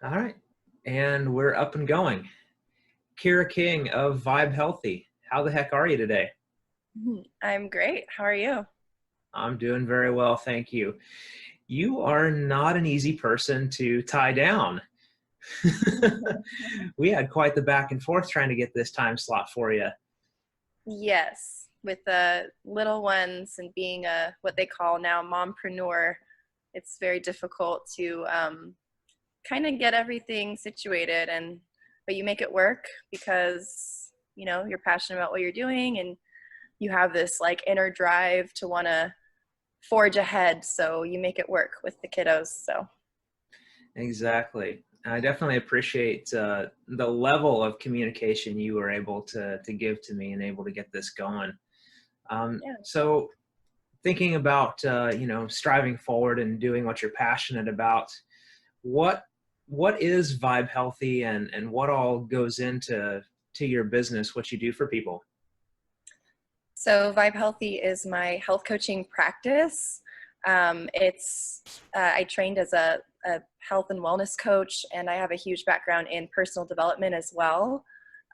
All right. And we're up and going. Kyra King of Vibe Healthy. How the heck are you today? I'm great. How are you? I'm doing very well, thank you. You are not an easy person to tie down. We had quite the back and forth trying to get this time slot for you. Yes, with the little ones and being a what they call now mompreneur, it's very difficult to kind of get everything situated but you make it work because you're passionate about what you're doing and you have this like inner drive to want to forge ahead, so you make it work with the kiddos. So Exactly. I definitely appreciate the level of communication you were able to give to me and able to get this going. yeah. So thinking about striving forward and doing what you're passionate about, what what is Vibe Healthy and what all goes into your business, what you do for people? So Vibe Healthy is my health coaching practice. I trained as a health and wellness coach, and I have a huge background in personal development as well.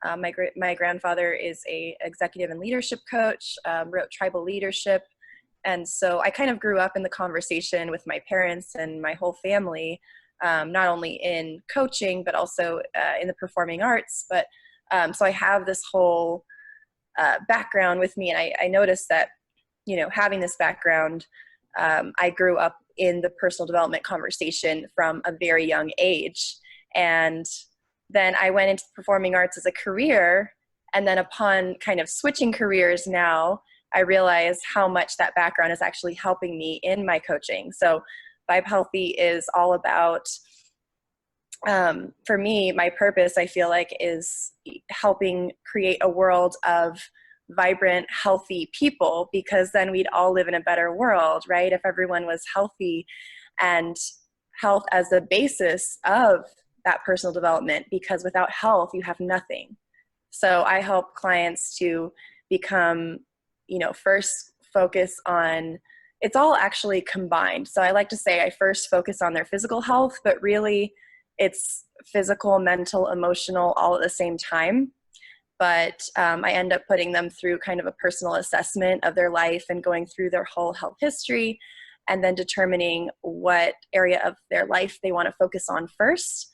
My grandfather is a executive and leadership coach, wrote Tribal Leadership, and so I kind of grew up in the conversation with my parents and my whole family, not only in coaching but also in the performing arts. But so I have this whole background with me, and I noticed that having this background, I grew up in the personal development conversation from a very young age, and then I went into performing arts as a career, and then upon kind of switching careers now, I realized how much that background is actually helping me in my coaching. So Vibe Healthy is all about, for me, my purpose, I feel like, is helping create a world of vibrant, healthy people, because then we'd all live in a better world, right? If everyone was healthy, and health as the basis of that personal development, because without health, you have nothing. So I help clients to become, first focus on, it's all actually combined. So I like to say I first focus on their physical health, but really it's physical, mental, emotional, all at the same time. But I end up putting them through kind of a personal assessment of their life and going through their whole health history, and then determining what area of their life they want to focus on first.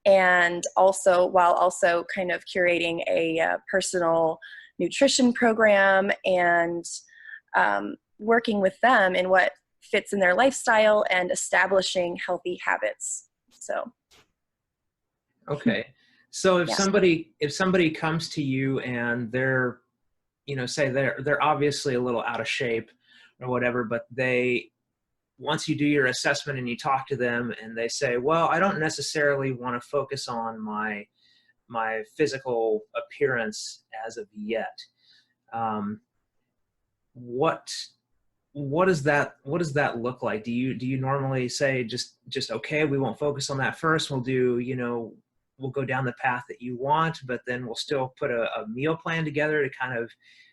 And also, while also kind of curating a personal nutrition program and working with them in what fits in their lifestyle and establishing healthy habits. So Okay. So if yeah. somebody comes to you and they're, say they're obviously a little out of shape or whatever, but once you do your assessment and you talk to them and they say, well, I don't necessarily want to focus on my physical appearance as of yet. Um, what what does that look like? Do you normally say just okay, we won't focus on that first. We'll go down the path that you want, but then we'll still put a meal plan together to kind of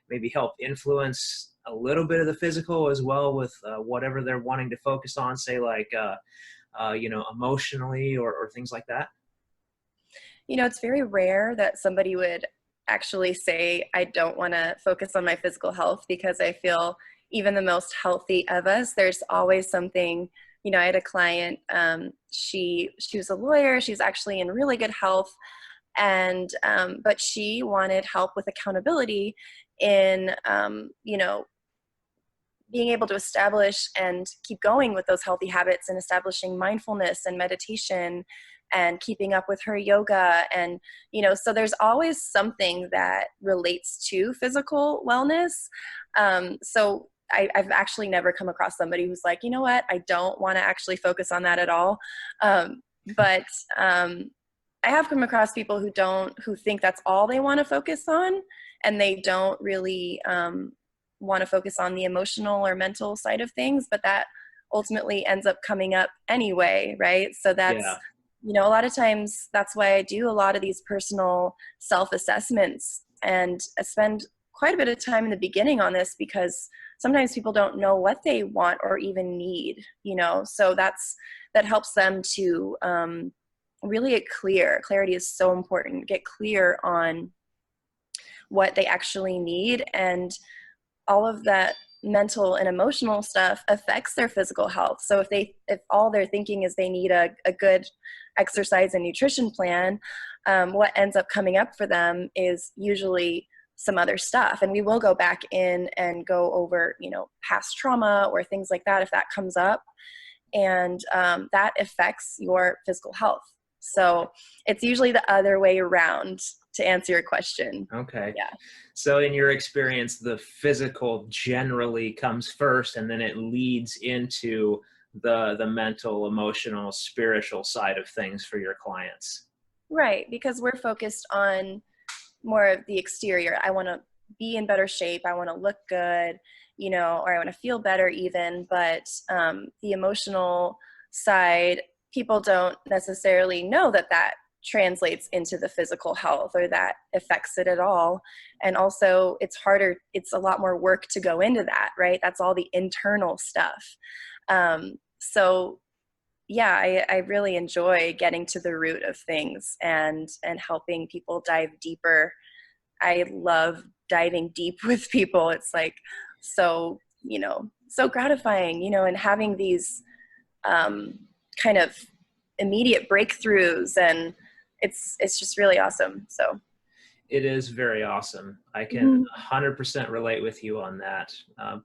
maybe help influence a little bit of the physical as well with whatever they're wanting to focus on, say like emotionally or things like that. It's very rare that somebody would actually say, I don't want to focus on my physical health, because I feel even the most healthy of us, there's always something. I had a client, she was a lawyer, she's actually in really good health, and but she wanted help with accountability in being able to establish and keep going with those healthy habits, and establishing mindfulness and meditation and keeping up with her yoga. And so there's always something that relates to physical wellness. So I've actually never come across somebody who's like, you know what, I don't want to actually focus on that at all. But I have come across people who think that's all they want to focus on, and they don't really want to focus on the emotional or mental side of things, but that ultimately ends up coming up anyway, right? So that's, Yeah. a lot of times that's why I do a lot of these personal self-assessments, and I spend quite a bit of time in the beginning on this, because sometimes people don't know what they want or even need, so that helps them to really get clear. Clarity is so important. Get clear on what they actually need, and all of that mental and emotional stuff affects their physical health. So if all they're thinking is they need a good exercise and nutrition plan, what ends up coming up for them is usually some other stuff. And we will go back in and go over, past trauma or things like that if that comes up. And that affects your physical health. So it's usually the other way around, to answer your question. Okay. Yeah. So in your experience, the physical generally comes first, and then it leads into the mental, emotional, spiritual side of things for your clients. Right. Because we're focused on more of the exterior. I want to be in better shape. I want to look good, or I want to feel better even. But the emotional side, people don't necessarily know that translates into the physical health, or that affects it at all. And also it's a lot more work to go into that, right? That's all the internal stuff. So yeah, I really enjoy getting to the root of things and helping people dive deeper. I love diving deep with people. It's like, so gratifying, and having these kind of immediate breakthroughs, and it's just really awesome. So it is very awesome. I can 100% relate with you on that.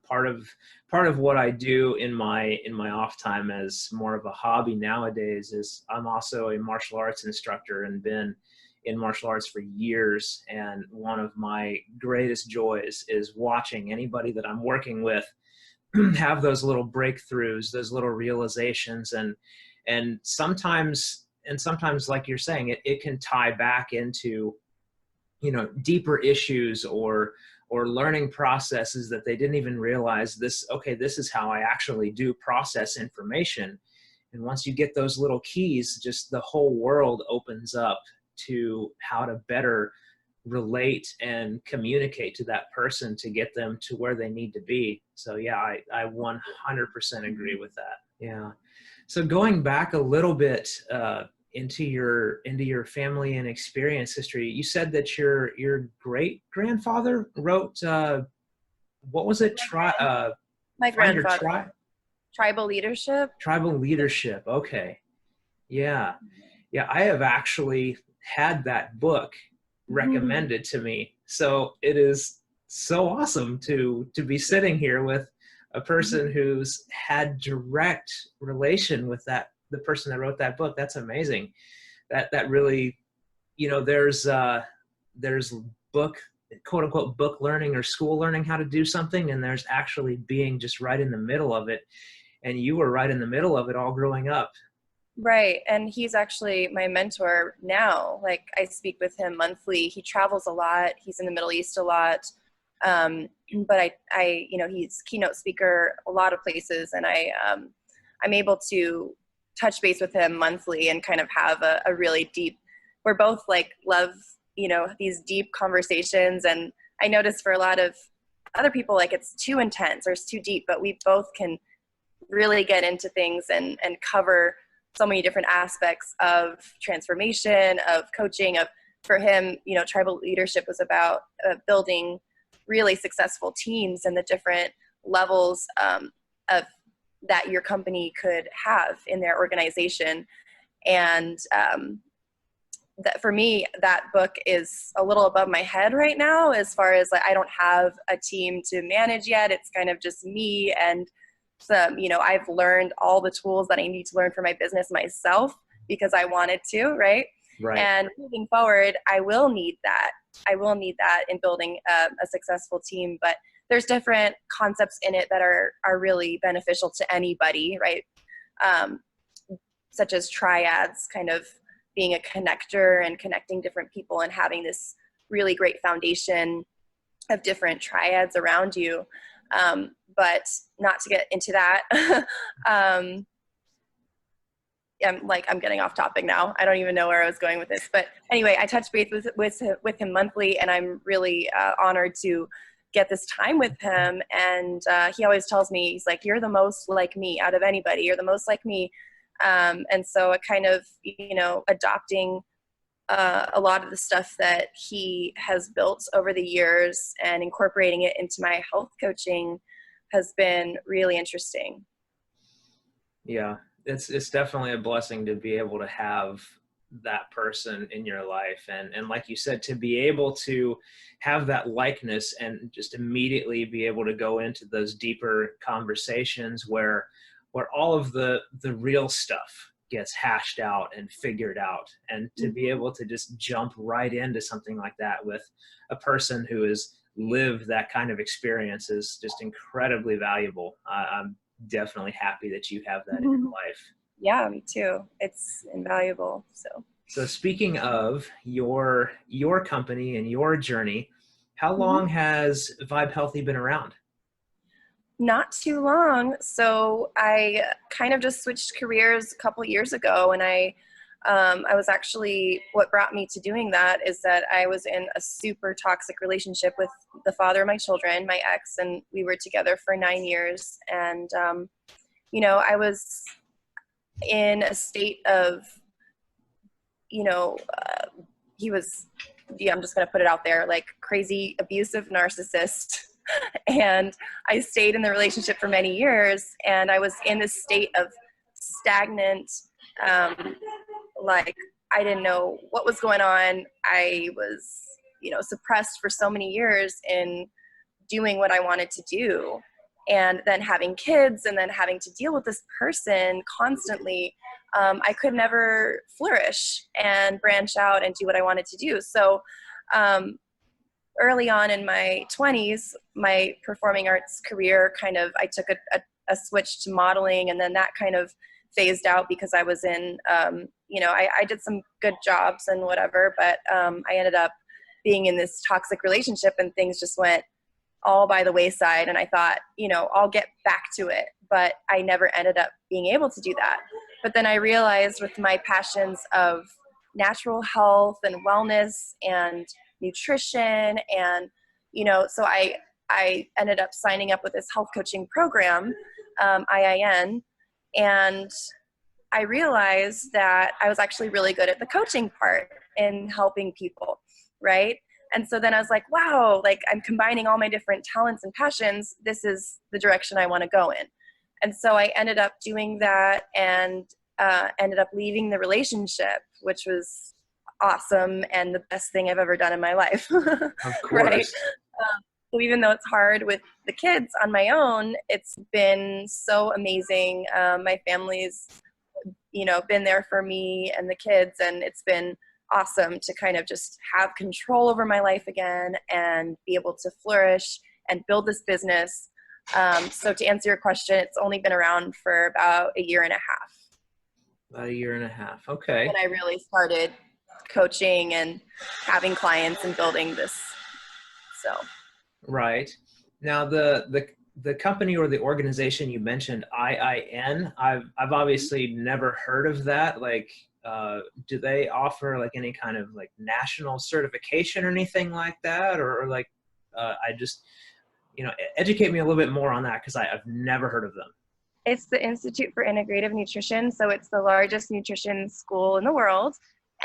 Part of what I do in my off time as more of a hobby nowadays is I'm also a martial arts instructor and been in martial arts for years. And one of my greatest joys is watching anybody that I'm working with have those little breakthroughs, those little realizations, and sometimes, like you're saying, it can tie back into, deeper issues or learning processes that they didn't even realize this is how I actually do process information. And once you get those little keys, just the whole world opens up to how to better relate and communicate to that person to get them to where they need to be. So yeah, I 100% agree with that. Yeah. So going back a little bit into your family and experience history, you said that your great grandfather wrote what was it? My grandfather. Tribal Leadership. Tribal Leadership. Okay. Yeah. Yeah. I have actually had that book recommended to me. So it is so awesome to be sitting here with a person who's had direct relation with the person that wrote that book. That's amazing. That really, there's book, quote unquote, book learning or school learning how to do something. And there's actually being just right in the middle of it. And you were right in the middle of it all growing up. Right. And he's actually my mentor now. Like, I speak with him monthly. He travels a lot. He's in the Middle East a lot. But he's keynote speaker a lot of places. And I'm able to touch base with him monthly and kind of have a really deep, we're both like love, these deep conversations. And I notice for a lot of other people, like it's too intense or it's too deep, but we both can really get into things and cover so many different aspects of transformation, of coaching, for him, tribal leadership was about building really successful teams and the different levels of that your company could have in their organization. And that for me, that book is a little above my head right now, as far as like, I don't have a team to manage yet. It's kind of just me, and I've learned all the tools that I need to learn for my business myself because I wanted to, right? And moving forward, I will need that in building a successful team. But there's different concepts in it that are really beneficial to anybody, right? Such as triads, kind of being a connector and connecting different people and having this really great foundation of different triads around you. But not to get into that. I'm getting off topic now. I don't even know where I was going with this. But anyway, I touch base with him monthly, and I'm really honored to get this time with him. And he always tells me, he's like, you're the most like me out of anybody. You're the most like me And so it kind of, adopting a lot of the stuff that he has built over the years and incorporating it into my health coaching has been really interesting. Yeah, it's definitely a blessing to be able to have that person in your life, and like you said, to be able to have that likeness and just immediately be able to go into those deeper conversations where all of the real stuff gets hashed out and figured out, and to be able to just jump right into something like that with a person who has lived that kind of experience is just incredibly valuable. I'm definitely happy that you have that in your life. Yeah, me too. It's invaluable. So speaking of your company and your journey, how long has Vibe Healthy been around? Not too long. So I kind of just switched careers a couple years ago, and I was actually, what brought me to doing that is that I was in a super toxic relationship with the father of my children, my ex, and we were together for 9 years. And, I was in a state of, he was, I'm just going to put it out there, like crazy, abusive narcissist. And I stayed in the relationship for many years, and I was in this state of stagnant, like I didn't know what was going on. I was, suppressed for so many years in doing what I wanted to do. And then having kids and then having to deal with this person constantly, I could never flourish and branch out and do what I wanted to do. So early on in my 20s, my performing arts career I took a switch to modeling, and then that kind of phased out because I was in, I did some good jobs and whatever, but I ended up being in this toxic relationship, and things just went all by the wayside. And I thought, I'll get back to it, but I never ended up being able to do that. But then I realized with my passions of natural health and wellness and nutrition, and, so I ended up signing up with this health coaching program, IIN, and I realized that I was actually really good at the coaching part and helping people, right? And so then I was like, wow, like I'm combining all my different talents and passions. This is the direction I want to go in. And so I ended up doing that, and ended up leaving the relationship, which was awesome and the best thing I've ever done in my life. Of course. Right? So even though it's hard with the kids on my own, it's been so amazing. My family's, been there for me and the kids, and it's been awesome to kind of just have control over my life again and be able to flourish and build this business. So to answer your question, it's only been around for about a year and a half. About a year and a half. Okay. And I really started coaching and having clients and building this. So. Right. Now the company or the organization you mentioned, IIN, I've obviously never heard of that. Like, do they offer like any kind of like national certification or anything like that? Or like, I just, educate me a little bit more on that, because I've never heard of them. It's the Institute for Integrative Nutrition. So it's the largest nutrition school in the world.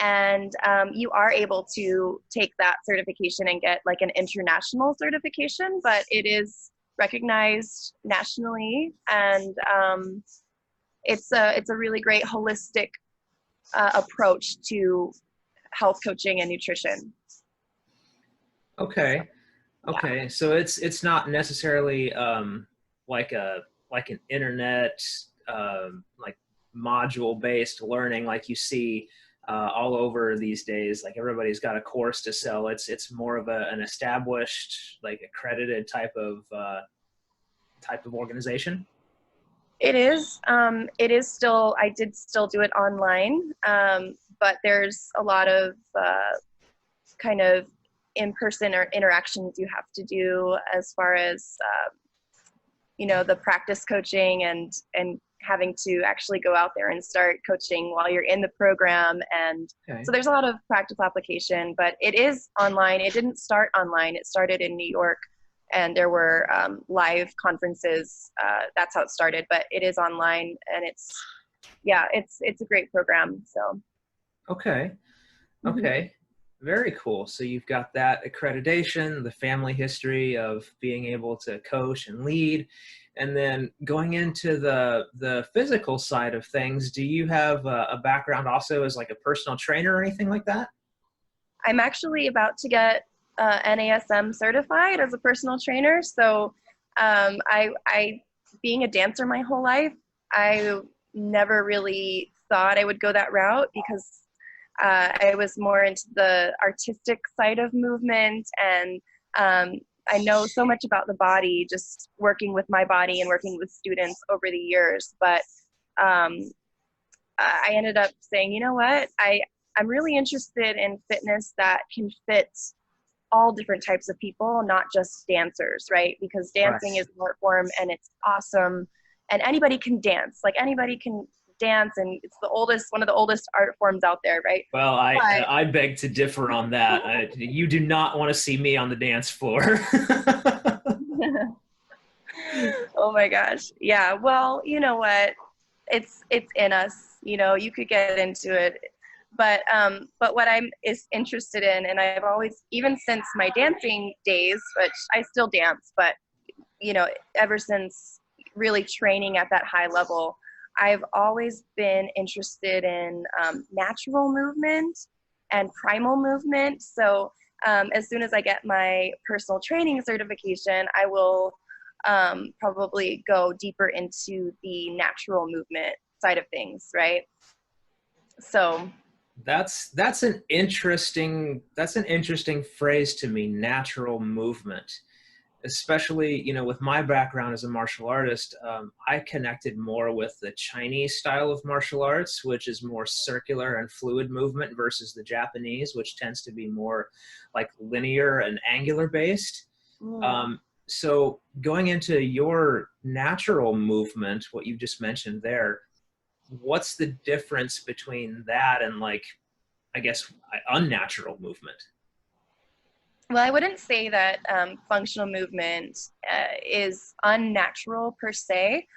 And you are able to take that certification and get like an international certification, but it is recognized nationally. And it's a really great holistic approach to health coaching and nutrition. Okay. Okay. Yeah. So it's not necessarily like an internet like module based learning like you see all over these days. Like everybody's got a course to sell. It's more of an established, like accredited type of organization. It is. It is still. I did still do it online, but there's a lot of kind of in-person or interactions you have to do as far as the practice coaching and having to actually go out there and start coaching while you're in the program. And okay. So there's a lot of practice application, but it is online. It didn't start online. It started in New York, and there were live conferences. That's how it started, but it is online, and it's yeah, it's a great program. So. Okay. Mhm. Okay. Very cool. So you've got that accreditation, the family history of being able to coach and lead, and then going into the physical side of things. Do you have a background also as like a personal trainer or anything like that? I'm actually about to get NASM certified as a personal trainer. So I, being a dancer my whole life, I never really thought I would go that route because I was more into the artistic side of movement, and I know so much about the body just working with my body and working with students over the years. But um, I ended up saying, you know what, I'm really interested in fitness that can fit all different types of people, not just dancers, right? Because Right. dancing is an art form and it's awesome, and anybody can dance. Like anybody can dance, and it's one of the oldest art forms out there, right? Well, But I beg to differ on that. You do not want to see me on the dance floor. oh my gosh, yeah. Well, you know what? It's in us. You know, you could get into it, but what I'm is interested in, and I've always, even since my dancing days, which I still dance, but you know, ever since really training at that high level, I've always been interested in natural movement and primal movement. So as soon as I get my personal training certification, I will probably go deeper into the natural movement side of things, right? So, That's an interesting phrase to me, natural movement. Especially, with my background as a martial artist, I connected more with the Chinese style of martial arts, which is more circular and fluid movement, versus the Japanese, which tends to be more like linear and angular based. mm. So going into your natural movement, what you just mentioned there, what's the difference between that and, like, I guess, unnatural movement? Well, I wouldn't say that functional movement is unnatural per se.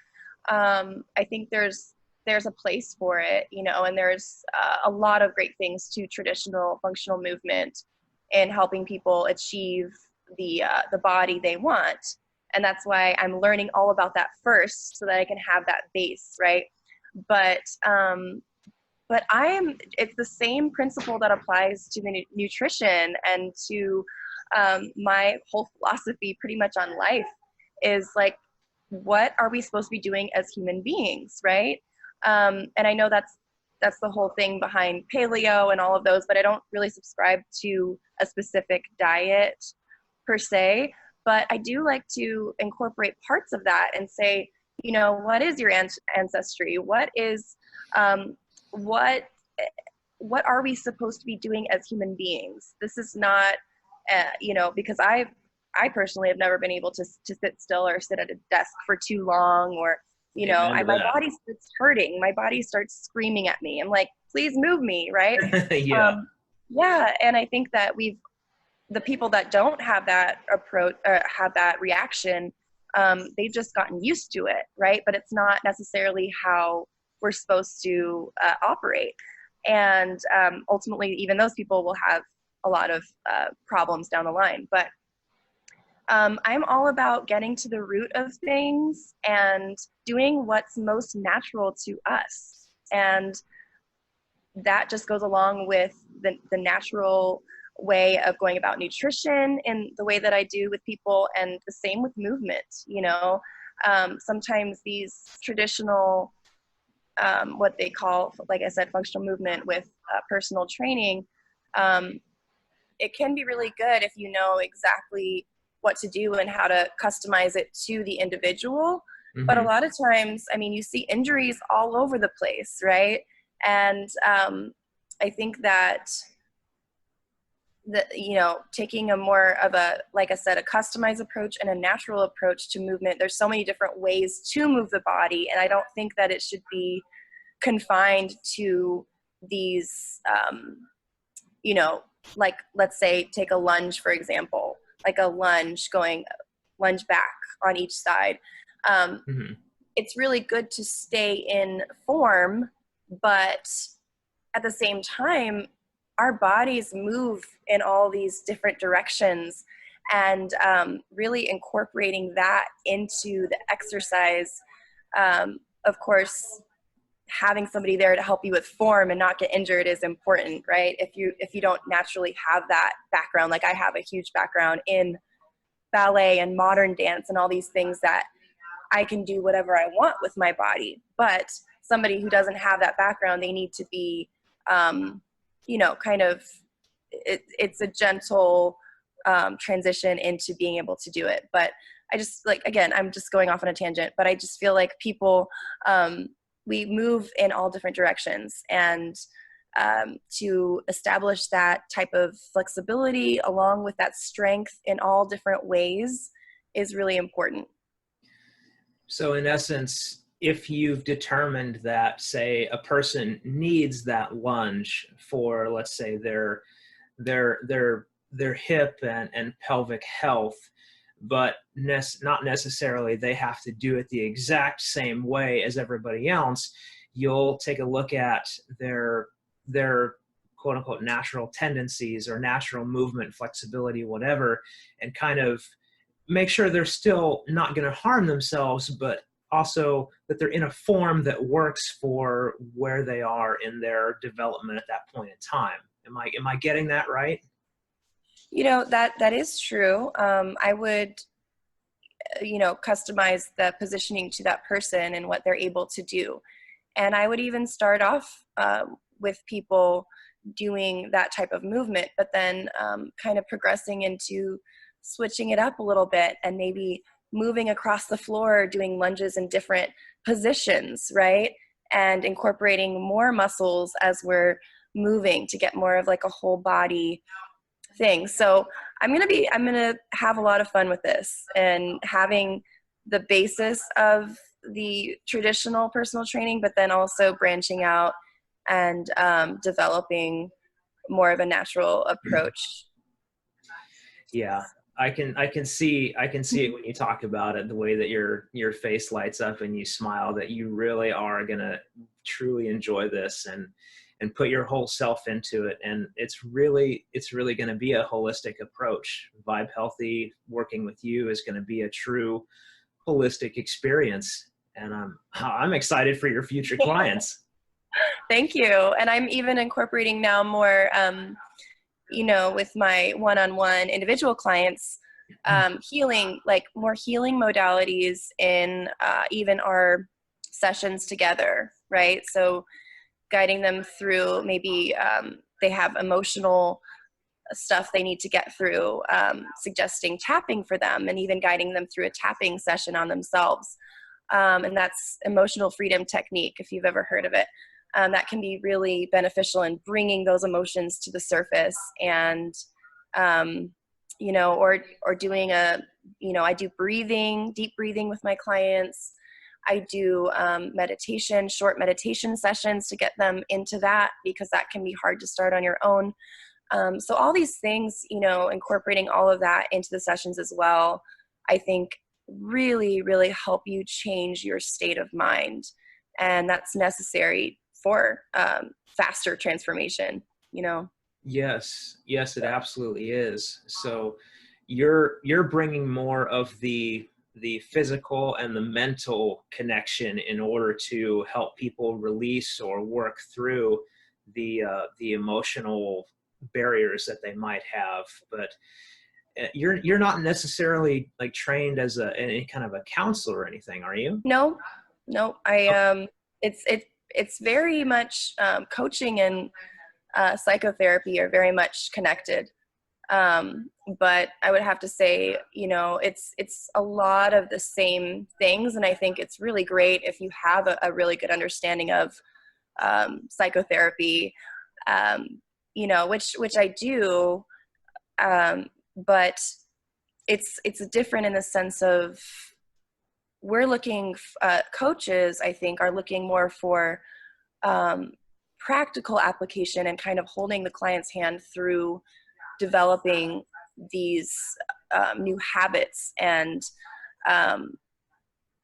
I think there's a place for it, you know, and there's a lot of great things to traditional functional movement in helping people achieve the body they want, and that's why I'm learning all about that first so that I can have that base, right? But but it's the same principle that applies to the nutrition and to my whole philosophy pretty much on life is like, what are we supposed to be doing as human beings, right? And I know that's the whole thing behind paleo and all of those, but I don't really subscribe to a specific diet per se. But I do like to incorporate parts of that and say, you know, what is your ancestry? What is what what are we supposed to be doing as human beings? This is not, you know, because I personally have never been able to sit still or sit at a desk for too long, or you know, Amen to my that. body starts hurting, my body starts screaming at me. I'm like, please move me, right? Yeah. Um, yeah, and I think that the people that don't have that approach or have that reaction, they've just gotten used to it, right? But it's not necessarily how we're supposed to operate. And ultimately, even those people will have a lot of problems down the line. But I'm all about getting to the root of things and doing what's most natural to us. And that just goes along with the natural way of going about nutrition in the way that I do with people, and the same with movement. You know, sometimes these traditional, what they call, like I said, functional movement with personal training, um, it can be really good if you know exactly what to do and how to customize it to the individual. But a Hmm. lot of times, I mean, you see injuries all over the place, right? And I think that you know, taking a more of a, like I said, a customized approach and a natural approach to movement, there's so many different ways to move the body, and I don't think that it should be confined to these you know, like let's say take a lunge, for example, like a lunge back on each side. um, Hmm. it's really good to stay in form, but at the same time, our bodies move in all these different directions, and really incorporating that into the exercise. Of course, having somebody there to help you with form and not get injured is important, right? If you don't naturally have that background, like I have a huge background in ballet and modern dance and all these things, that I can do whatever I want with my body. But somebody who doesn't have that background, they need to be, kind of, it's a gentle transition into being able to do it. But I just, like, again, I'm just going off on a tangent, but I just feel like people, we move in all different directions, and to establish that type of flexibility along with that strength in all different ways is really important. So in essence, if you've determined that, say, a person needs that lunge for, let's say, their hip and pelvic health, but not necessarily they have to do it the exact same way as everybody else, you'll take a look at their quote unquote natural tendencies or natural movement, flexibility, whatever, and kind of make sure they're still not going to harm themselves, but also that they're in a form that works for where they are in their development at that point in time. Am I getting that right? That is true. I would, customize the positioning to that person and what they're able to do. And I would even start off with people doing that type of movement, but then kind of progressing into switching it up a little bit and maybe moving across the floor, doing lunges in different positions, right? And incorporating more muscles as we're moving to get more of like a whole body thing. So I'm gonna have a lot of fun with this, and having the basis of the traditional personal training, but then also branching out and developing more of a natural approach. Yeah, I can see it when you talk about it, the way that your face lights up and you smile, that you really are gonna truly enjoy this and put your whole self into it. And it's really going to be a holistic approach. Vibe Healthy working with you is going to be a true holistic experience. And I'm excited for your future clients. Thank you. And I'm even incorporating now more, with my one-on-one individual clients, healing, like more healing modalities in even our sessions together, right? So guiding them through, maybe they have emotional stuff they need to get through, suggesting tapping for them, and even guiding them through a tapping session on themselves. And that's emotional freedom technique, if you've ever heard of it. That can be really beneficial in bringing those emotions to the surface. And, or doing I do deep breathing with my clients. I do meditation, short meditation sessions to get them into that, because that can be hard to start on your own. So all these things, incorporating all of that into the sessions as well, I think really, really help you change your state of mind. And that's necessary for faster transformation, Yes, it absolutely is. So you're bringing more of the physical and the mental connection in order to help people release or work through the emotional barriers that they might have. But you're not necessarily like trained as any kind of a counselor or anything, are you? No. It's very much coaching and psychotherapy are very much connected. But I would have to say, it's a lot of the same things. And I think it's really great if you have a really good understanding of psychotherapy, which I do. But it's different in the sense of, we're looking, coaches, I think, are looking more for practical application and kind of holding the client's hand through developing these new habits and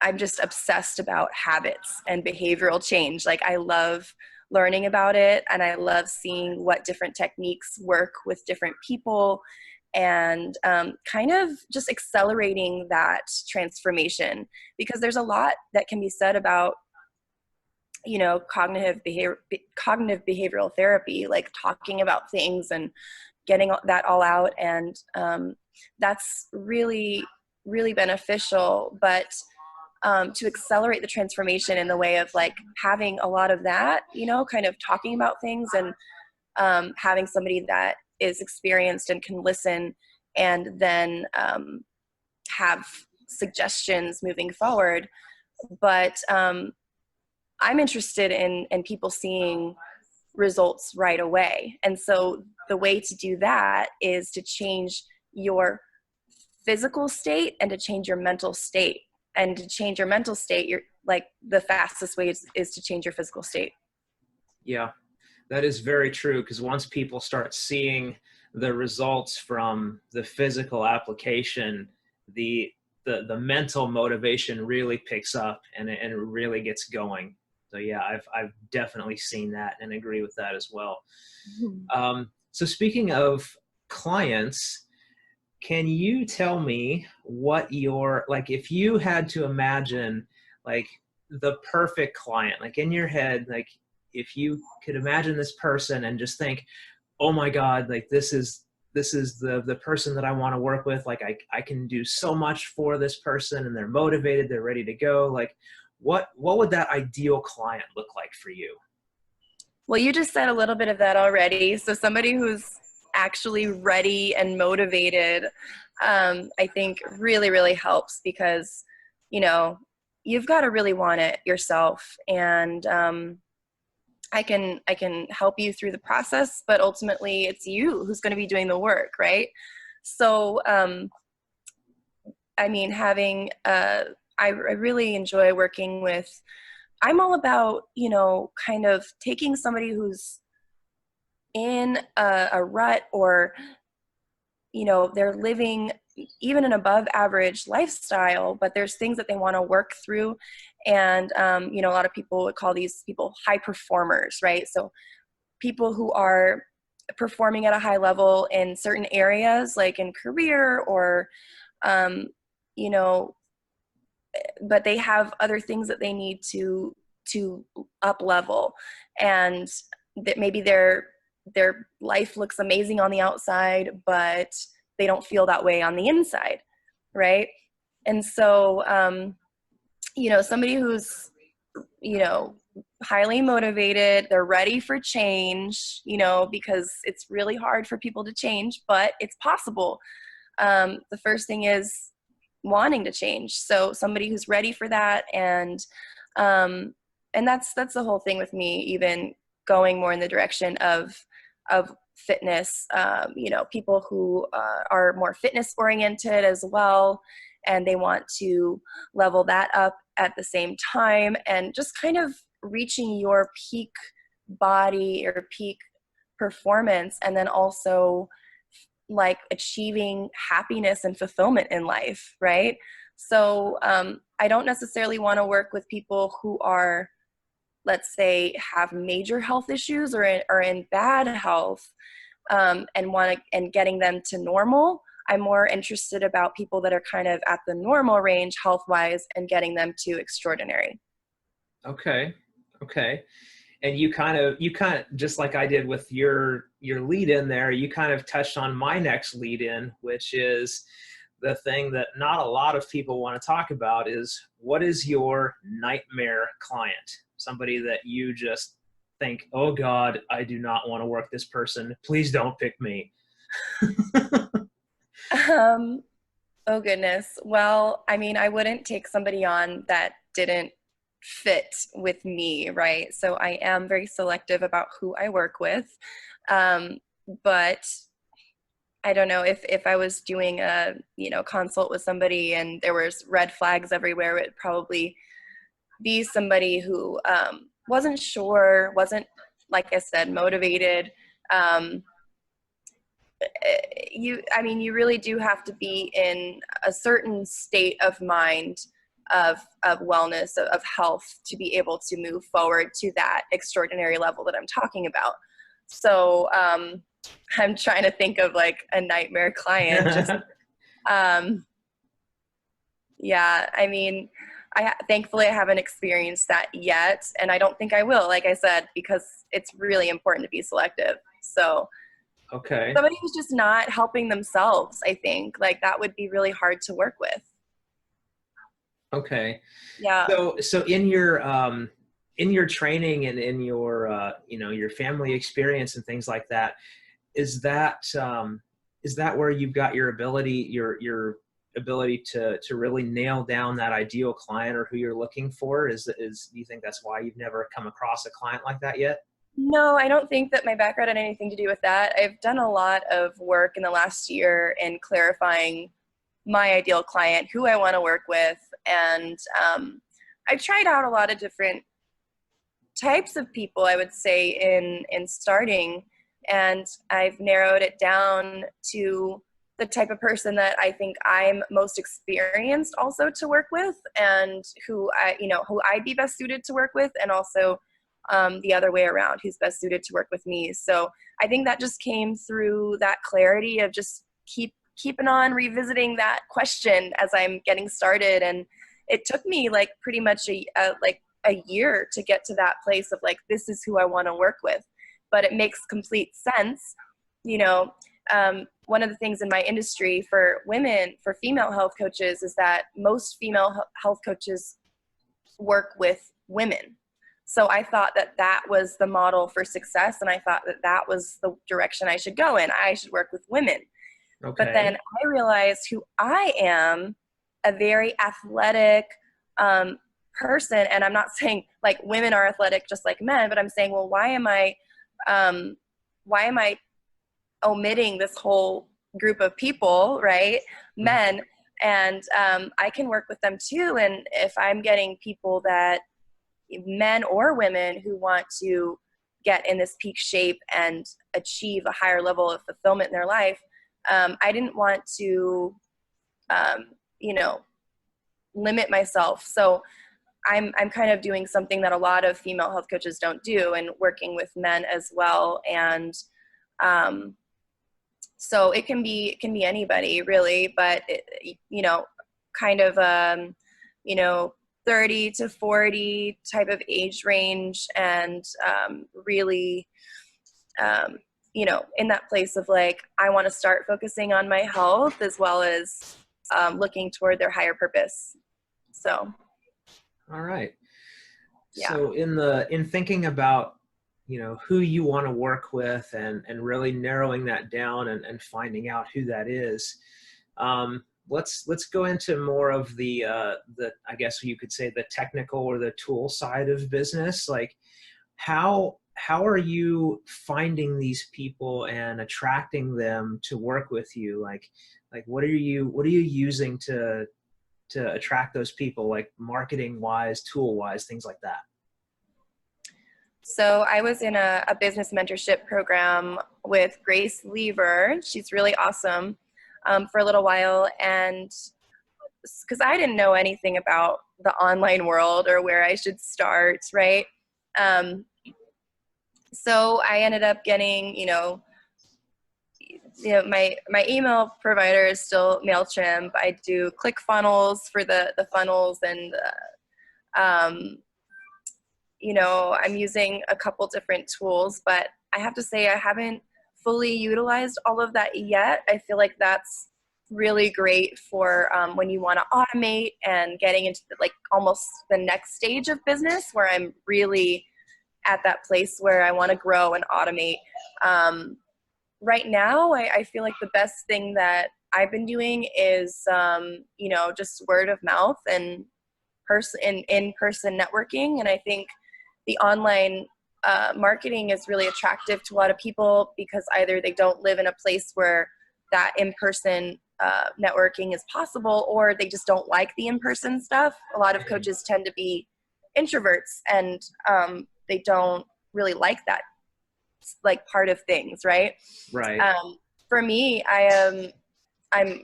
I'm just obsessed about habits and behavioral change. Like I love learning about it, and I love seeing what different techniques work with different people, and kind of just accelerating that transformation, because there's a lot that can be said about, you know, cognitive behavioral therapy, like talking about things and getting that all out. And that's really, really beneficial. But to accelerate the transformation in the way of like having a lot of that, you know, kind of talking about things, and having somebody that is experienced and can listen, and then have suggestions moving forward. But I'm interested in people seeing results right away. And so the way to do that is to change your physical state and to change your mental state. And to change your mental state, you're like, the fastest way is to change your physical state. Yeah, that is very true. Because once people start seeing the results from the physical application, the mental motivation really picks up, and it really gets going. So yeah, I've definitely seen that and agree with that as well. Mm-hmm. So speaking of clients, can you tell me what your, like, if you had to imagine like the perfect client, like in your head, like if you could imagine this person and just think, oh my God, like this is the person that I want to work with. Like I can do so much for this person, and they're motivated, they're ready to go. Like what would that ideal client look like for you? Well, you just said a little bit of that already. So somebody who's actually ready and motivated, I think really, really helps, because, you know, you've got to really want it yourself. And I can help you through the process, but ultimately it's you who's going to be doing the work, right? So, I mean, I really enjoy working with, I'm all about, you know, kind of taking somebody who's in a rut, or, you know, they're living even an above average lifestyle, but there's things that they want to work through. And, you know, a lot of people would call these people high performers, right? So people who are performing at a high level in certain areas, like in career, or, you know, but they have other things that they need to up level, and that maybe their life looks amazing on the outside, but they don't feel that way on the inside, right? And so you know, somebody who's, you know, highly motivated, they're ready for change, you know, because it's really hard for people to change, but it's possible. The first thing is wanting to change. So somebody who's ready for that, and that's the whole thing with me, even going more in the direction of fitness. You know, people who are more fitness oriented as well, and they want to level that up at the same time, and just kind of reaching your peak body or peak performance, and then also like achieving happiness and fulfillment in life, right? So I don't necessarily want to work with people who are, let's say, have major health issues, or are in bad health, and getting them to normal. I'm more interested about people that are kind of at the normal range health wise, and getting them to extraordinary. Okay. And you kind of just like I did with your lead in there, you kind of touched on my next lead in, which is the thing that not a lot of people want to talk about, is what is your nightmare client? Somebody that you just think, oh God, I do not want to work this person. Please don't pick me. Oh goodness. Well, I mean, I wouldn't take somebody on that didn't fit with me, right? So I am very selective about who I work with. But I don't know, if I was doing a, you know, consult with somebody and there was red flags everywhere, it would probably be somebody who wasn't sure, wasn't, like I said, motivated. Um, I mean, you really do have to be in a certain state of mind of wellness, of health, to be able to move forward to that extraordinary level that I'm talking about. So I'm trying to think of like a nightmare client. Just yeah, I mean, thankfully I haven't experienced that yet, and I don't think I will, like I said, because it's really important to be selective. So Okay. somebody who's just not helping themselves, I think, like that would be really hard to work with. Okay. Yeah. So in your training and in your your family experience and things like that, is that where you've got your ability to really nail down that ideal client or who you're looking for? Do you think that's why you've never come across a client like that yet? No, I don't think that my background had anything to do with that. I've done a lot of work in the last year in clarifying my ideal client, who I want to work with. And I've tried out a lot of different types of people, I would say, in starting. And I've narrowed it down to the type of person that I think I'm most experienced also to work with, and who I'd be best suited to work with, and also the other way around, who's best suited to work with me. So I think that just came through that clarity of just keeping on revisiting that question as I'm getting started. And it took me like pretty much a year to get to that place of like, this is who I want to work with. But it makes complete sense. One of the things in my industry for female health coaches, is that most female health coaches work with women. So I thought that was the model for success, and I thought that was the direction I should go in. I should work with women. Okay. But then I realized who I am, a very athletic person. And I'm not saying like women are athletic just like men, but I'm saying, well, why am I omitting this whole group of people, right? Men. And I can work with them too. And if I'm getting people, that men or women, who want to get in this peak shape and achieve a higher level of fulfillment in their life, I didn't want to, limit myself. So I'm kind of doing something that a lot of female health coaches don't do, and working with men as well. And so it can be anybody really, but kind of 30 to 40 type of age range, and really in that place of like, I want to start focusing on my health as well as looking toward their higher purpose. So All right. yeah. So in thinking about, who you want to work with, and really narrowing that down and finding out who that is, let's go into more of the I guess you could say the technical or the tool side of business. Like how are you finding these people and attracting them to work with you? Like what are you using to attract those people, like marketing wise, tool wise, things like that? So I was in a business mentorship program with Grace Lever. She's really awesome, for a little while. And because I didn't know anything about the online world or where I should start, right? So I ended up getting, my email provider is still MailChimp. I do ClickFunnels for the funnels, and I'm using a couple different tools, but I have to say I haven't fully utilized all of that yet. I feel like that's really great for when you want to automate and getting into almost the next stage of business, where I'm really at that place where I want to grow and automate. Right now, I feel like the best thing that I've been doing is, just word of mouth and in-person networking. And I think the online marketing is really attractive to a lot of people, because either they don't live in a place where that in-person networking is possible, or they just don't like the in-person stuff. A lot of coaches tend to be introverts, and they don't really like that part of things, right? Right. For me, I'm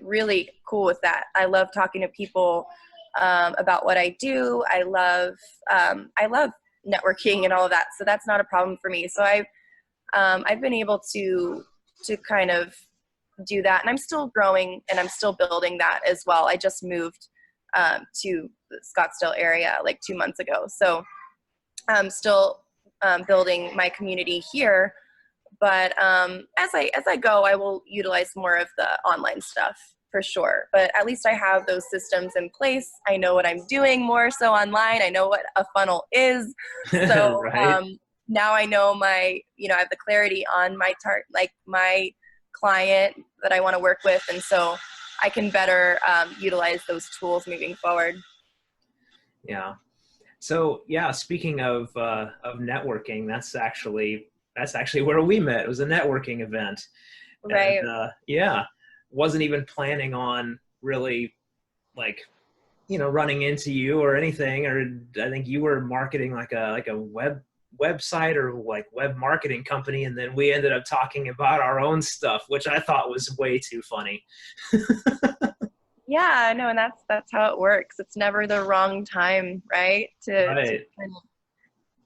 really cool with that. I love talking to people about what I do. I love networking and all of that. So that's not a problem for me. So I've been able to kind of do that, and I'm still growing and I'm still building that as well. I just moved to the Scottsdale area like 2 months ago. So I'm still building my community here. But as I go, I will utilize more of the online stuff for sure. But at least I have those systems in place. I know what I'm doing more so online. I know what a funnel is. So Right. Now I know I have the clarity on my my client that I want to work with. And so I can better utilize those tools moving forward. Yeah. So yeah, speaking of networking, that's actually where we met. It was a networking event, and Right. yeah, wasn't even planning on really like running into you or anything. Or I think you were marketing like a website or like web marketing company, and then we ended up talking about our own stuff, which I thought was way too funny. Yeah, no, and that's how it works. It's never the wrong time, right? To Right. kind of,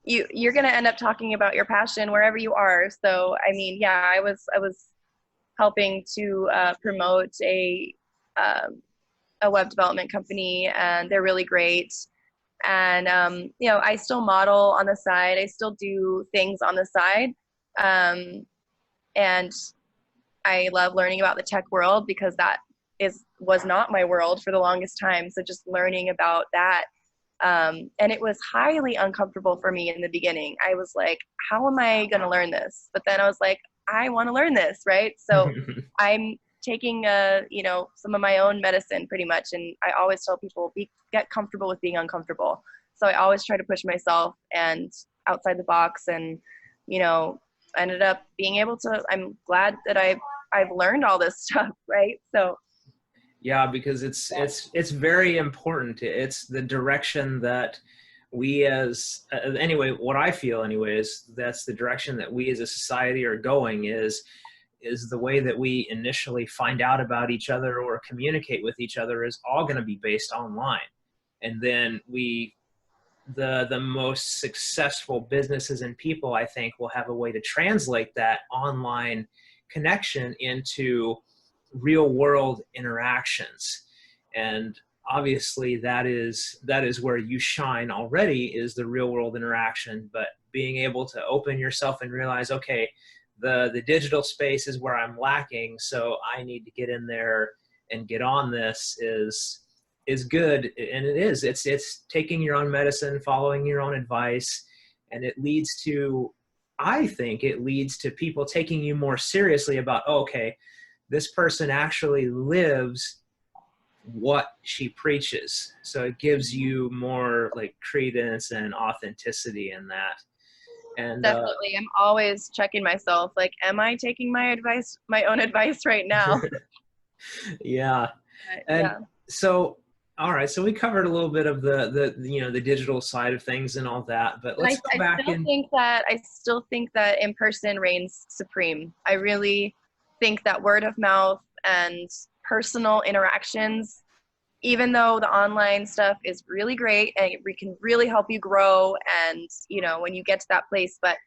you're going to end up talking about your passion wherever you are. So, I mean, yeah, I was helping to promote a web development company, and they're really great. And I still model on the side. I still do things on the side, and I love learning about the tech world because that was not my world for the longest time. So just learning about that. And it was highly uncomfortable for me in the beginning. I was like, how am I going to learn this? But then I was like, I want to learn this, right? So I'm taking some of my own medicine pretty much. And I always tell people, get comfortable with being uncomfortable. So I always try to push myself and outside the box, and, ended up being able to, I'm glad that I've learned all this stuff, right? So Yeah, because it's very important. It's the direction that we as anyway, what I feel anyway is that's the direction that we as a society are going, is the way that we initially find out about each other or communicate with each other is all going to be based online. And then the most successful businesses and people, I think, will have a way to translate that online connection into real world interactions. And obviously that is where you shine already, is the real world interaction. But being able to open yourself and realize, okay, the digital space is where I'm lacking, so I need to get in there and get on this, is good. And it's taking your own medicine, following your own advice, and I think it leads to people taking you more seriously about, oh, okay, this person actually lives what she preaches. So it gives you more like credence and authenticity in that. And definitely, I'm always checking myself, like, am I taking my own advice right now? yeah. And Yeah. so, all right, so we covered a little bit of the digital side of things and all that, but And let's go back and I still think that in person reigns supreme. I really think that word of mouth and personal interactions, even though the online stuff is really great and it can really help you grow, and when you get to that place, but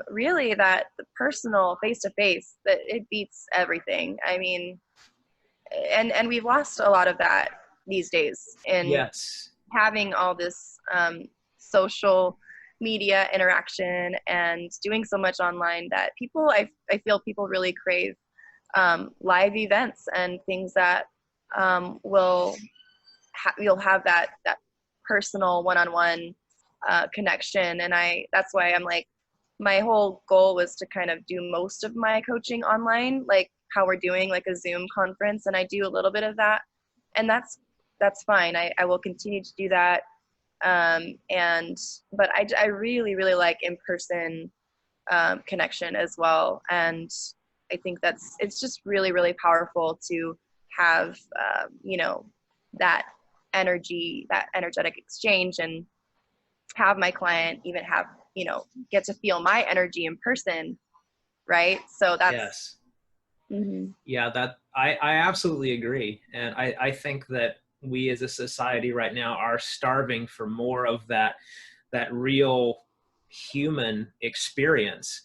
really that the personal face to face, that it beats everything. I mean, and we've lost a lot of that these days in yes. having all this social media interaction and doing so much online, that I feel people really crave live events and things that you'll have that personal one-on-one connection. And that's why I'm like, my whole goal was to kind of do most of my coaching online, like how we're doing like a Zoom conference, and I do a little bit of that, and that's fine. I will continue to do that. But I really, really like in-person connection as well. And I think it's just really, really powerful to have, that energy, that energetic exchange, and have my client even get to feel my energy in person. Right. So that's, Yes. mm-hmm. Yeah, that I absolutely agree. And I think that we as a society right now are starving for more of that real human experience.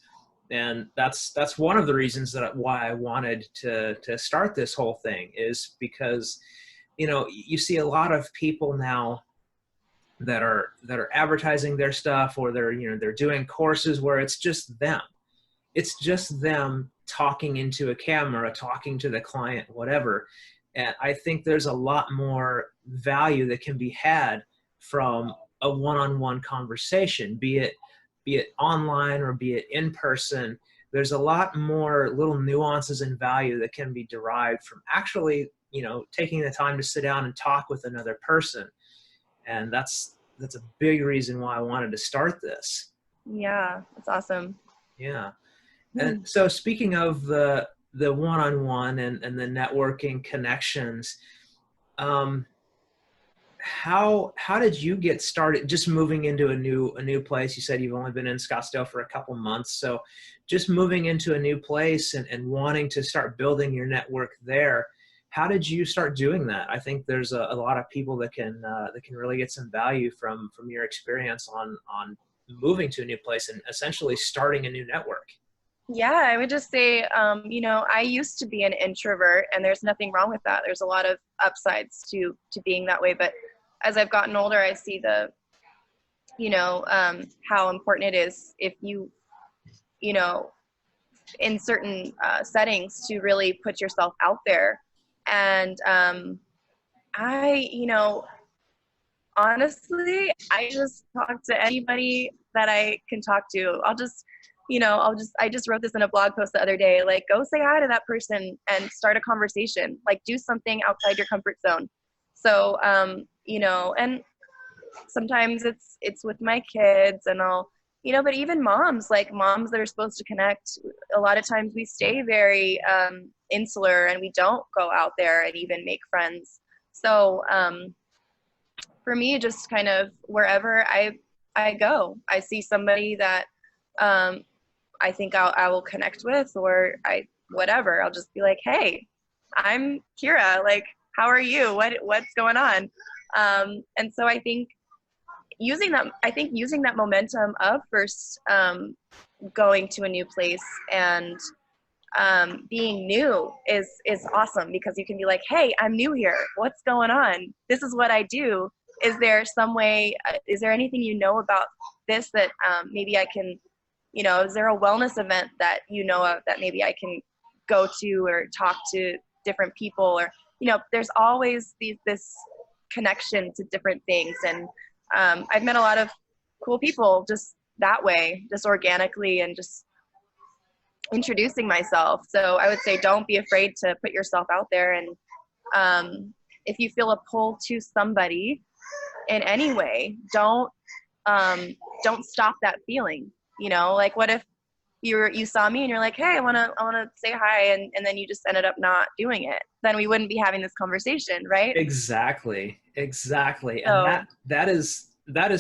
And that's one of the reasons why I wanted to start this whole thing, is because, you know, you see a lot of people now that are advertising their stuff, or they're, you know, they're doing courses where it's just them. It's just them talking into a camera, talking to the client, whatever. And I think there's a lot more value that can be had from a one-on-one conversation, be it online or be it in person. There's a lot more little nuances and value that can be derived from actually, you know, taking the time to sit down and talk with another person. And that's a big reason why I wanted to start this. Yeah, that's awesome. Yeah. And so speaking of the one-on-one and the networking connections, how did you get started just moving into a new place? You said you've only been in Scottsdale for a couple months. So just moving into a new place and wanting to start building your network there. How did you start doing that? I think there's a lot of people that can really get some value from your experience on moving to a new place and essentially starting a new network. Yeah, I would just say, you know, I used to be an introvert, and there's nothing wrong with that. There's a lot of upsides to being that way. But as I've gotten older, I see you know, how important it is if you know, in certain settings, to really put yourself out there. And you know, honestly, I just talk to anybody that I can talk to. I just wrote this in a blog post the other day, like, go say hi to that person and start a conversation, like do something outside your comfort zone. So, you know, and sometimes it's with my kids, and you know, but even moms that are supposed to connect, a lot of times we stay very insular, and we don't go out there and even make friends. So, for me, just kind of wherever I go, I see somebody that I think I will connect with, or whatever. I'll just be like, hey, I'm Kyra. Like, how are you? What's going on? And so I think using that momentum of first going to a new place and being new is awesome, because you can be like, hey, I'm new here. What's going on? This is what I do. Is there some way, is there anything you know about this that maybe I can, you know, is there a wellness event that you know of that maybe I can go to, or talk to different people, or, you know, there's always this connection to different things. And I've met a lot of cool people just that way, just organically, and just introducing myself. So I would say, don't be afraid to put yourself out there. And if you feel a pull to somebody in any way, don't stop that feeling. You know, like, what if you saw me and you're like, hey, I want to say hi, and then you just ended up not doing it? Then we wouldn't be having this conversation, right? Exactly. So, And that is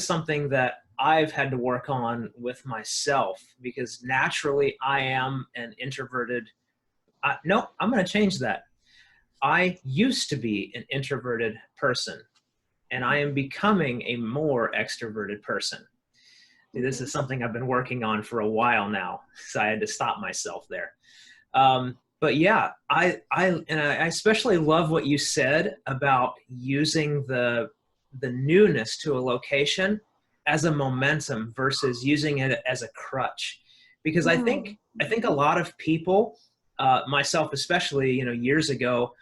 something that I've had to work on with myself, because naturally I am an introverted. No, I'm going to change that. I used to be an introverted person, and I am becoming a more extroverted person. This is something I've been working on for a while now, so I had to stop myself there. But yeah, I especially love what you said about using the newness to a location as a momentum versus using it as a crutch. Because I think a lot of people, myself especially, you know, years ago,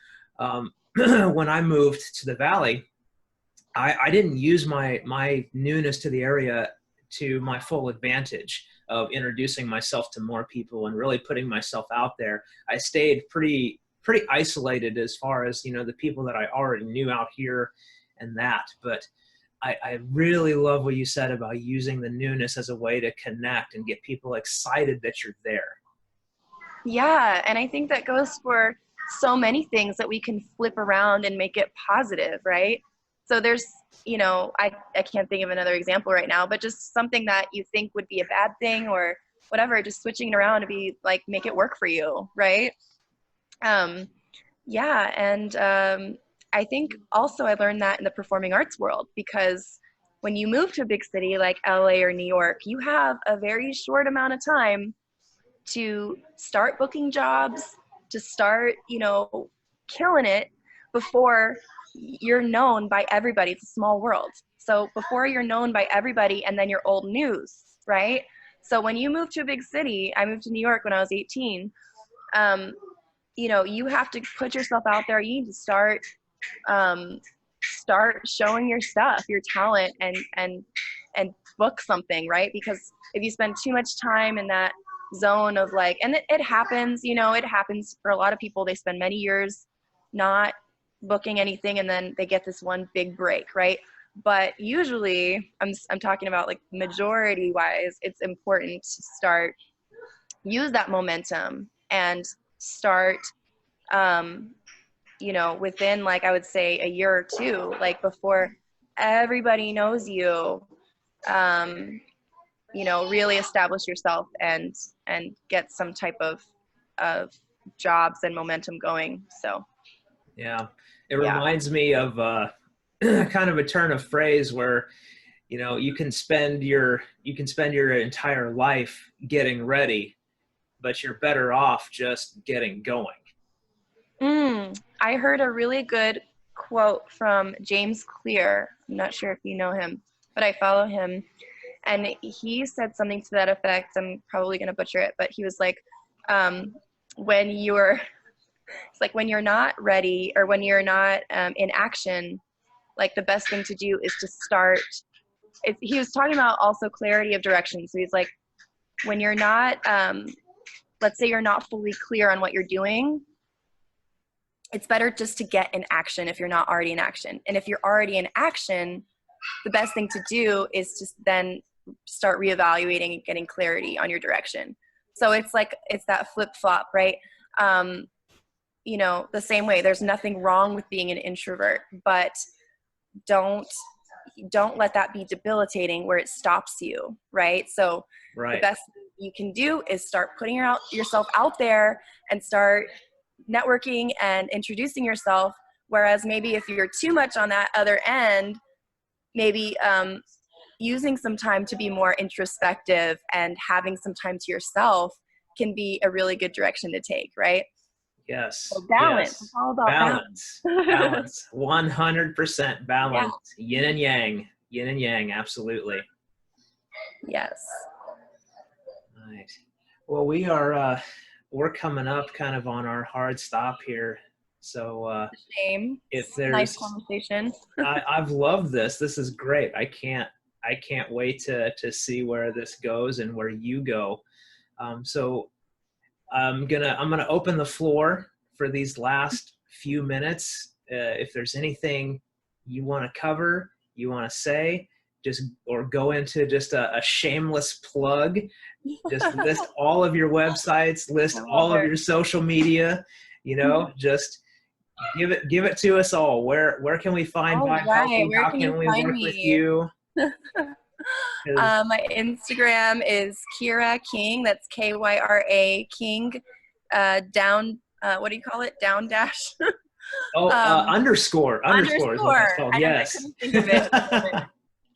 when I moved to the Valley, I didn't use my newness to the area to my full advantage of introducing myself to more people and really putting myself out there. I stayed pretty isolated as far as, you know, the people that I already knew out here and that. But I really love what you said about using the newness as a way to connect and get people excited that you're there. yeah, and I think that goes for so many things that we can flip around and make it positive, right? So there's, you know, I can't think of another example right now, but just something that you think would be a bad thing or whatever, just switching it around to be like, make it work for you, right? Yeah, and I think also I learned that in the performing arts world, because when you move to a big city like LA or New York, you have a very short amount of time to start booking jobs, to start, killing it before you're known by everybody. It's a small world. So before you're known by everybody, and then you're old news, right? So when you move to a big city, I moved to New York when I was 18, you have to put yourself out there. You need to start showing your stuff, your talent, and book something, right? Because if you spend too much time in that zone of like, and it happens, it happens for a lot of people. They spend many years not booking anything, and then they get this one big break, right? But usually, I'm talking about like majority wise, it's important to use that momentum and start, within, like, I would say a year or two, like before everybody knows you, really establish yourself and get some type of jobs and momentum going. So Yeah, it yeah. reminds me of kind of a turn of phrase where, you can spend your entire life getting ready, but you're better off just getting going. I heard a really good quote from James Clear. I'm not sure if you know him, but I follow him. And he said something to that effect. I'm probably going to butcher it, but he was like, when you're not ready, or when you're not in action, like the best thing to do is to start. He was talking about also clarity of direction. So he's like, when you're not, let's say you're not fully clear on what you're doing, it's better just to get in action if you're not already in action. And if you're already in action, the best thing to do is just then start reevaluating and getting clarity on your direction. So it's that flip-flop, right? The same way, there's nothing wrong with being an introvert, but don't let that be debilitating where it stops you, right? So Right. The best you can do is start putting yourself out there and start networking and introducing yourself. Whereas maybe if you're too much on that other end, maybe using some time to be more introspective and having some time to yourself can be a really good direction to take, right? Yes. So balance. Yes. It's all about balance. Balance. 100% balance. Yeah. Yin and yang. Yin and yang. Absolutely. Yes. Right. Well, we're coming up kind of on our hard stop here. So Shame. if there's nice conversation. I've loved this. This is great. I can't wait to see where this goes and where you go. So I'm gonna open the floor for these last few minutes. If there's anything you want to cover, you want to say, or go into just a shameless plug. Just list all of your websites, list all of your social media. Just give it to us all. Where can we find Vibe Healthy? How can we work with you? My Instagram is Kyra King. That's Kyra King. Down. What do you call it? Down dash. Underscore. Is what that's called. Yes. I couldn't think of it.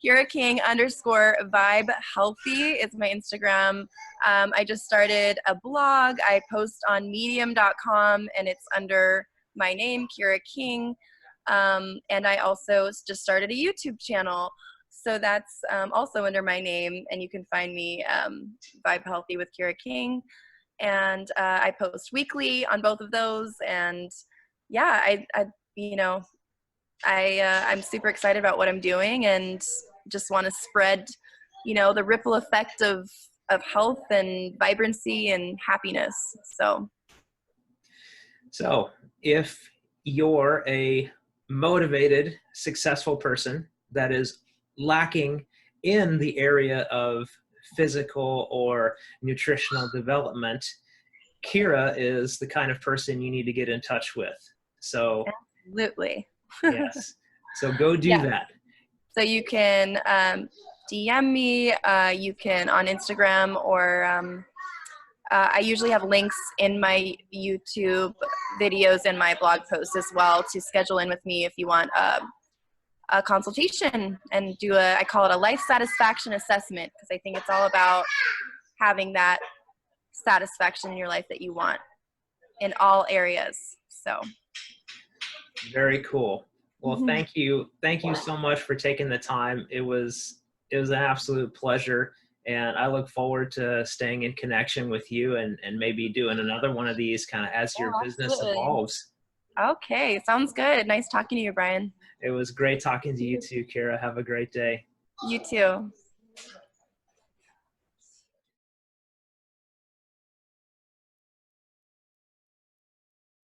Kyra King _ Vibe Healthy is my Instagram. I just started a blog. I post on medium.com, and it's under my name, Kyra King. And I also just started a YouTube channel. So that's also under my name, and you can find me Vibe Healthy with Kyra King. And I post weekly on both of those. And yeah, I'm super excited about what I'm doing, and just want to spread, the ripple effect of health and vibrancy and happiness. So if you're a motivated, successful person that is lacking in the area of physical or nutritional development, Kyra is the kind of person you need to get in touch with. So absolutely. Yes. So go do that. So you can DM me, you can on Instagram, or I usually have links in my YouTube videos and my blog posts as well to schedule in with me if you want a consultation and do I call it a life satisfaction assessment, because I think it's all about having that satisfaction in your life that you want in all areas. So very cool. Well, mm-hmm. thank you so much for taking the time. It was an absolute pleasure, and I look forward to staying in connection with you and maybe doing another one of these kind of as your business evolves. Okay, sounds good. Nice talking to you, Brian. It was great talking to you too, Kyra. Have a great day. You too.